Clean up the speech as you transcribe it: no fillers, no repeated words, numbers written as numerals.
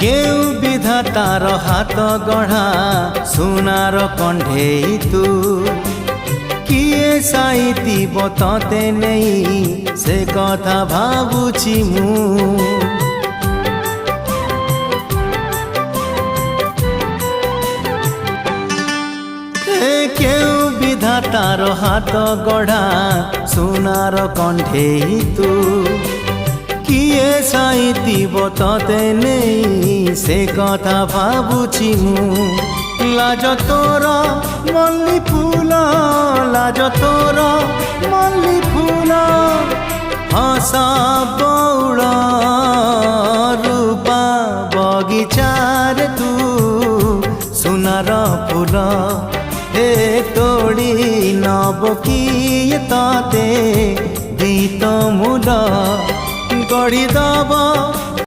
केउ विधातार हाथ गढ़ा सुनार कंढेई तू किए साइतिब तते नहीं से कथा भाबुछि मु केउ विधातार हाथ गढ़ा सुनार कंढेई तू किए साइतिब तते नहीं से कथा भाबुछि मु लाज तोर मल्ली फूल लाज तोर मल्ली फूल हसा बौल रूपा बगीचार तू सुनार फूल हे तोड़ी नब किए तते दीत मूल गढ़ी दब